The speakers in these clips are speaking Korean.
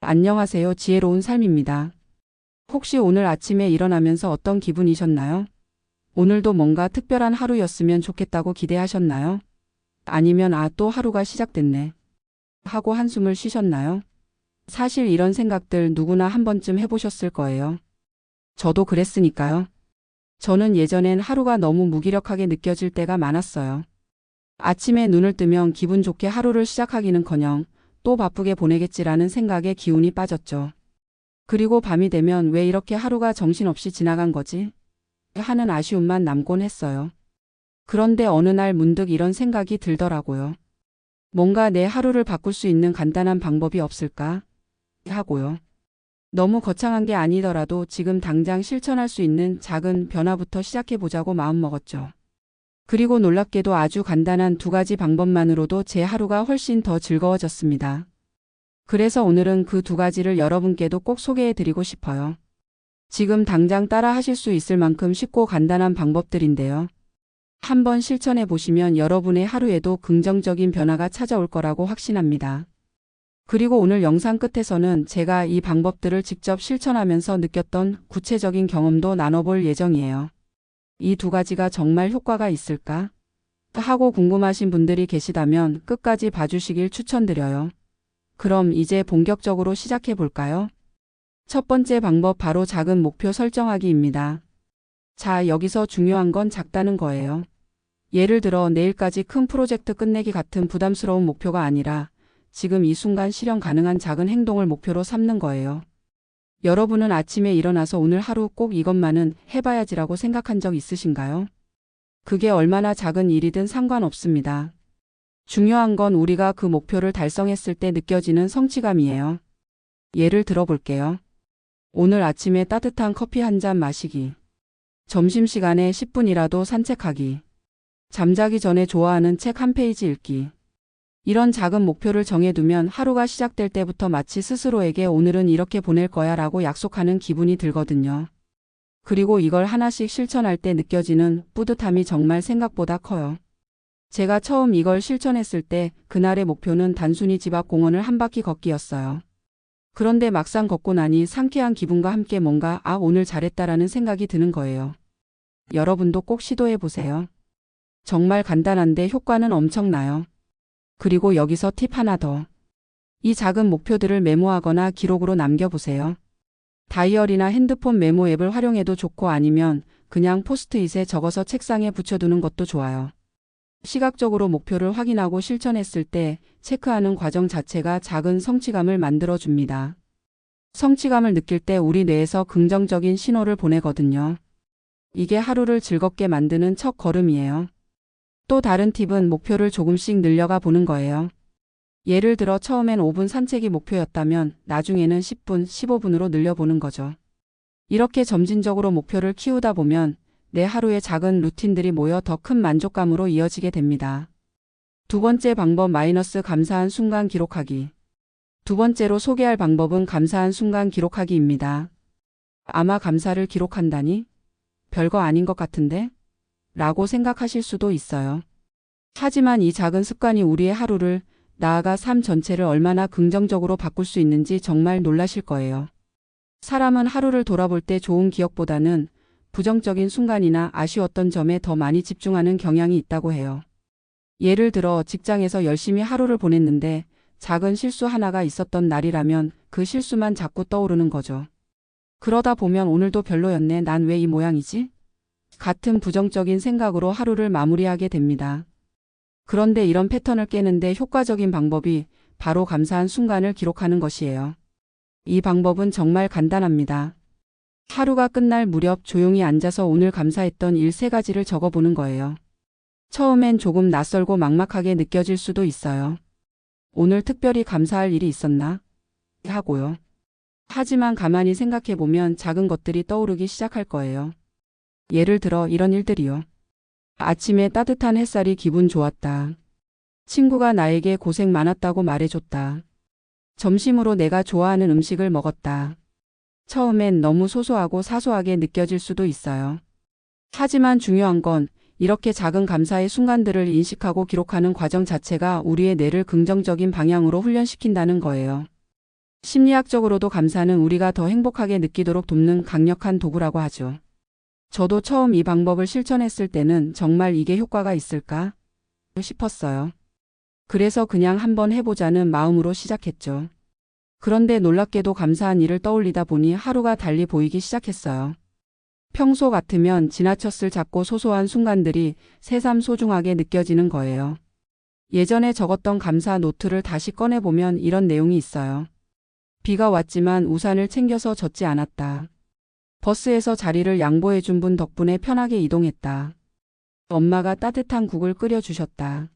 안녕하세요. 지혜로운 삶입니다. 혹시 오늘 아침에 일어나면서 어떤 기분이셨나요? 오늘도 뭔가 특별한 하루였으면 좋겠다고 기대하셨나요? 아니면 또 하루가 시작됐네 하고 한숨을 쉬셨나요? 사실 이런 생각들 누구나 한 번쯤 해보셨을 거예요. 저도 그랬으니까요. 저는 예전엔 하루가 너무 무기력하게 느껴질 때가 많았어요. 아침에 눈을 뜨면 기분 좋게 하루를 시작하기는커녕 또 바쁘게 보내겠지라는 생각에 기운이 빠졌죠. 그리고 밤이 되면 왜 이렇게 하루가 정신없이 지나간 거지? 하는 아쉬움만 남곤 했어요. 그런데 어느 날 문득 이런 생각이 들더라고요. 뭔가 내 하루를 바꿀 수 있는 간단한 방법이 없을까? 하고요. 너무 거창한 게 아니더라도 지금 당장 실천할 수 있는 작은 변화부터 시작해보자고 마음먹었죠. 그리고 놀랍게도 아주 간단한 2가지 방법만으로도 제 하루가 훨씬 더 즐거워졌습니다. 그래서 오늘은 그 2가지를 여러분께도 꼭 소개해드리고 싶어요. 지금 당장 따라 하실 수 있을 만큼 쉽고 간단한 방법들인데요. 한번 실천해 보시면 여러분의 하루에도 긍정적인 변화가 찾아올 거라고 확신합니다. 그리고 오늘 영상 끝에서는 제가 이 방법들을 직접 실천하면서 느꼈던 구체적인 경험도 나눠볼 예정이에요. 이 2가지가 정말 효과가 있을까? 하고 궁금하신 분들이 계시다면 끝까지 봐주시길 추천드려요. 그럼 이제 본격적으로 시작해 볼까요? 첫 번째 방법 바로 작은 목표 설정하기입니다. 자, 여기서 중요한 건 작다는 거예요. 예를 들어 내일까지 큰 프로젝트 끝내기 같은 부담스러운 목표가 아니라 지금 이 순간 실현 가능한 작은 행동을 목표로 삼는 거예요. 여러분은 아침에 일어나서 오늘 하루 꼭 이것만은 해봐야지라고 생각한 적 있으신가요? 그게 얼마나 작은 일이든 상관없습니다. 중요한 건 우리가 그 목표를 달성했을 때 느껴지는 성취감이에요. 예를 들어 볼게요. 오늘 아침에 따뜻한 커피 한 잔 마시기. 점심시간에 10분이라도 산책하기. 잠자기 전에 좋아하는 책 한 페이지 읽기. 이런 작은 목표를 정해두면 하루가 시작될 때부터 마치 스스로에게 오늘은 이렇게 보낼 거야 라고 약속하는 기분이 들거든요. 그리고 이걸 하나씩 실천할 때 느껴지는 뿌듯함이 정말 생각보다 커요. 제가 처음 이걸 실천했을 때 그날의 목표는 단순히 집 앞 공원을 한 바퀴 걷기였어요. 그런데 막상 걷고 나니 상쾌한 기분과 함께 뭔가 오늘 잘했다라는 생각이 드는 거예요. 여러분도 꼭 시도해 보세요. 정말 간단한데 효과는 엄청나요. 그리고 여기서 팁 하나 더. 이 작은 목표들을 메모하거나 기록으로 남겨보세요. 다이어리나 핸드폰 메모 앱을 활용해도 좋고 아니면 그냥 포스트잇에 적어서 책상에 붙여두는 것도 좋아요. 시각적으로 목표를 확인하고 실천했을 때 체크하는 과정 자체가 작은 성취감을 만들어줍니다. 성취감을 느낄 때 우리 뇌에서 긍정적인 신호를 보내거든요. 이게 하루를 즐겁게 만드는 첫 걸음이에요. 또 다른 팁은 목표를 조금씩 늘려가 보는 거예요. 예를 들어 처음엔 5분 산책이 목표였다면 나중에는 10분, 15분으로 늘려보는 거죠. 이렇게 점진적으로 목표를 키우다 보면 내 하루의 작은 루틴들이 모여 더 큰 만족감으로 이어지게 됩니다. 2번째 방법 감사한 순간 기록하기. 2번째로 소개할 방법은 감사한 순간 기록하기입니다. 아마 감사를 기록한다니? 별거 아닌 것 같은데? 라고 생각하실 수도 있어요. 하지만 이 작은 습관이 우리의 하루를, 나아가 삶 전체를 얼마나 긍정적으로 바꿀 수 있는지 정말 놀라실 거예요. 사람은 하루를 돌아볼 때 좋은 기억보다는 부정적인 순간이나 아쉬웠던 점에 더 많이 집중하는 경향이 있다고 해요. 예를 들어 직장에서 열심히 하루를 보냈는데 작은 실수 하나가 있었던 날이라면 그 실수만 자꾸 떠오르는 거죠. 그러다 보면 오늘도 별로였네, 난 왜 이 모양이지? 같은 부정적인 생각으로 하루를 마무리하게 됩니다. 그런데 이런 패턴을 깨는데 효과적인 방법이 바로 감사한 순간을 기록하는 것이에요. 이 방법은 정말 간단합니다. 하루가 끝날 무렵 조용히 앉아서 오늘 감사했던 일 3가지를 적어보는 거예요. 처음엔 조금 낯설고 막막하게 느껴질 수도 있어요. 오늘 특별히 감사할 일이 있었나? 하고요. 하지만 가만히 생각해보면 작은 것들이 떠오르기 시작할 거예요. 예를 들어 이런 일들이요. 아침에 따뜻한 햇살이 기분 좋았다. 친구가 나에게 고생 많았다고 말해줬다. 점심으로 내가 좋아하는 음식을 먹었다. 처음엔 너무 소소하고 사소하게 느껴질 수도 있어요. 하지만 중요한 건 이렇게 작은 감사의 순간들을 인식하고 기록하는 과정 자체가 우리의 뇌를 긍정적인 방향으로 훈련시킨다는 거예요. 심리학적으로도 감사는 우리가 더 행복하게 느끼도록 돕는 강력한 도구라고 하죠. 저도 처음 이 방법을 실천했을 때는 정말 이게 효과가 있을까 싶었어요. 그래서 그냥 한번 해보자는 마음으로 시작했죠. 그런데 놀랍게도 감사한 일을 떠올리다 보니 하루가 달리 보이기 시작했어요. 평소 같으면 지나쳤을 작고 소소한 순간들이 새삼 소중하게 느껴지는 거예요. 예전에 적었던 감사 노트를 다시 꺼내보면 이런 내용이 있어요. 비가 왔지만 우산을 챙겨서 젖지 않았다. 버스에서 자리를 양보해준 분 덕분에 편하게 이동했다. 엄마가 따뜻한 국을 끓여주셨다.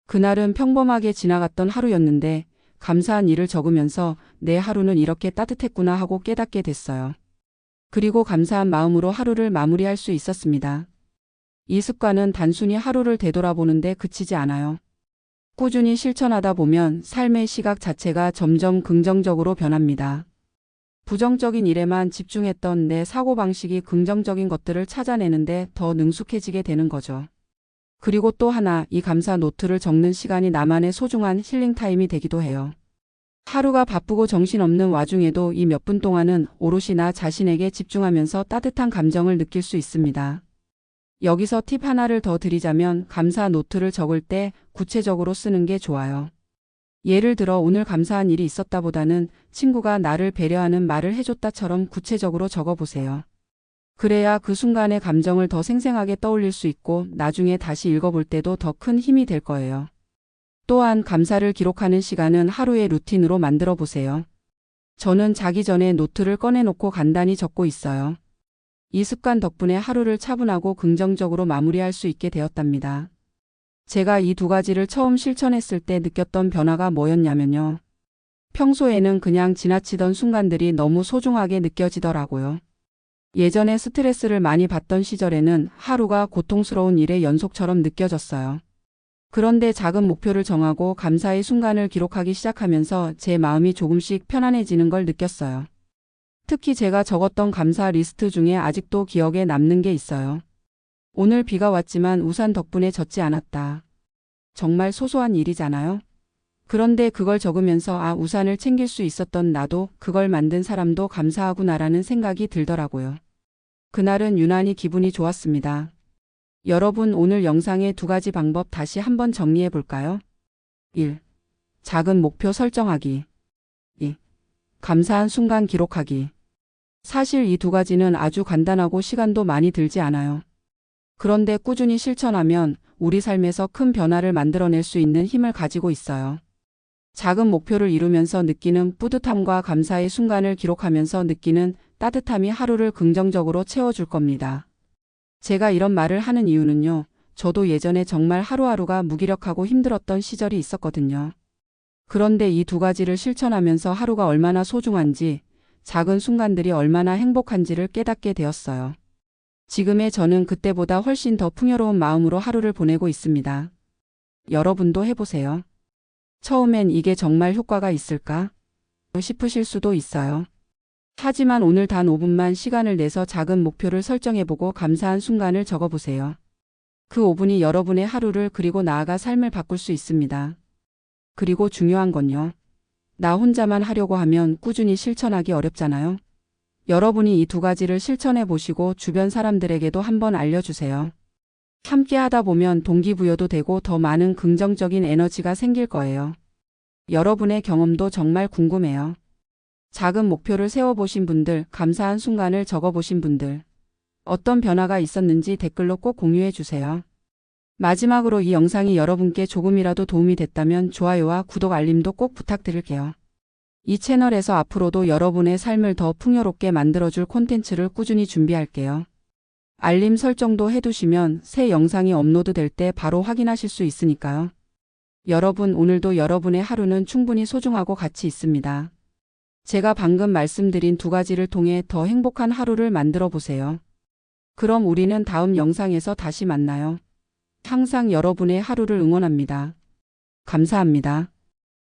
그날은 평범하게 지나갔던 하루였는데 감사한 일을 적으면서 내 하루는 이렇게 따뜻했구나 하고 깨닫게 됐어요. 그리고 감사한 마음으로 하루를 마무리할 수 있었습니다. 이 습관은 단순히 하루를 되돌아보는데 그치지 않아요. 꾸준히 실천하다 보면 삶의 시각 자체가 점점 긍정적으로 변합니다. 부정적인 일에만 집중했던 내 사고방식이 긍정적인 것들을 찾아내는데 더 능숙해지게 되는 거죠. 그리고 또 하나, 이 감사 노트를 적는 시간이 나만의 소중한 힐링 타임이 되기도 해요. 하루가 바쁘고 정신없는 와중에도 이 몇 분 동안은 오롯이 나 자신에게 집중하면서 따뜻한 감정을 느낄 수 있습니다. 여기서 팁 하나를 더 드리자면 감사 노트를 적을 때 구체적으로 쓰는 게 좋아요. 예를 들어 오늘 감사한 일이 있었다보다는 친구가 나를 배려하는 말을 해줬다처럼 구체적으로 적어보세요. 그래야 그 순간의 감정을 더 생생하게 떠올릴 수 있고 나중에 다시 읽어볼 때도 더 큰 힘이 될 거예요. 또한 감사를 기록하는 시간은 하루의 루틴으로 만들어 보세요. 저는 자기 전에 노트를 꺼내놓고 간단히 적고 있어요. 이 습관 덕분에 하루를 차분하고 긍정적으로 마무리할 수 있게 되었답니다. 제가 이 두 가지를 처음 실천했을 때 느꼈던 변화가 뭐였냐면요. 평소에는 그냥 지나치던 순간들이 너무 소중하게 느껴지더라고요. 예전에 스트레스를 많이 받던 시절에는 하루가 고통스러운 일의 연속처럼 느껴졌어요. 그런데 작은 목표를 정하고 감사의 순간을 기록하기 시작하면서 제 마음이 조금씩 편안해지는 걸 느꼈어요. 특히 제가 적었던 감사 리스트 중에 아직도 기억에 남는 게 있어요. 오늘 비가 왔지만 우산 덕분에 젖지 않았다. 정말 소소한 일이잖아요. 그런데 그걸 적으면서 우산을 챙길 수 있었던 나도 그걸 만든 사람도 감사하구나라는 생각이 들더라고요. 그날은 유난히 기분이 좋았습니다. 여러분 오늘 영상의 두 가지 방법 다시 한번 정리해 볼까요? 1. 작은 목표 설정하기. 2. 감사한 순간 기록하기. 사실 이 두 가지는 아주 간단하고 시간도 많이 들지 않아요. 그런데 꾸준히 실천하면 우리 삶에서 큰 변화를 만들어낼 수 있는 힘을 가지고 있어요. 작은 목표를 이루면서 느끼는 뿌듯함과 감사의 순간을 기록하면서 느끼는 따뜻함이 하루를 긍정적으로 채워줄 겁니다. 제가 이런 말을 하는 이유는요. 저도 예전에 정말 하루하루가 무기력하고 힘들었던 시절이 있었거든요. 그런데 이 두 가지를 실천하면서 하루가 얼마나 소중한지, 작은 순간들이 얼마나 행복한지를 깨닫게 되었어요. 지금의 저는 그때보다 훨씬 더 풍요로운 마음으로 하루를 보내고 있습니다. 여러분도 해보세요. 처음엔 이게 정말 효과가 있을까 싶으실 수도 있어요. 하지만 오늘 단 5분만 시간을 내서 작은 목표를 설정해보고 감사한 순간을 적어보세요. 그 5분이 여러분의 하루를 그리고 나아가 삶을 바꿀 수 있습니다. 그리고 중요한 건요. 나 혼자만 하려고 하면 꾸준히 실천하기 어렵잖아요. 여러분이 이 두 가지를 실천해 보시고 주변 사람들에게도 한번 알려주세요. 함께 하다 보면 동기부여도 되고 더 많은 긍정적인 에너지가 생길 거예요. 여러분의 경험도 정말 궁금해요. 작은 목표를 세워보신 분들, 감사한 순간을 적어보신 분들, 어떤 변화가 있었는지 댓글로 꼭 공유해 주세요. 마지막으로 이 영상이 여러분께 조금이라도 도움이 됐다면 좋아요와 구독 알림도 꼭 부탁드릴게요. 이 채널에서 앞으로도 여러분의 삶을 더 풍요롭게 만들어줄 콘텐츠를 꾸준히 준비할게요. 알림 설정도 해두시면 새 영상이 업로드될 때 바로 확인하실 수 있으니까요. 여러분 오늘도 여러분의 하루는 충분히 소중하고 가치 있습니다. 제가 방금 말씀드린 두 가지를 통해 더 행복한 하루를 만들어 보세요. 그럼 우리는 다음 영상에서 다시 만나요. 항상 여러분의 하루를 응원합니다. 감사합니다.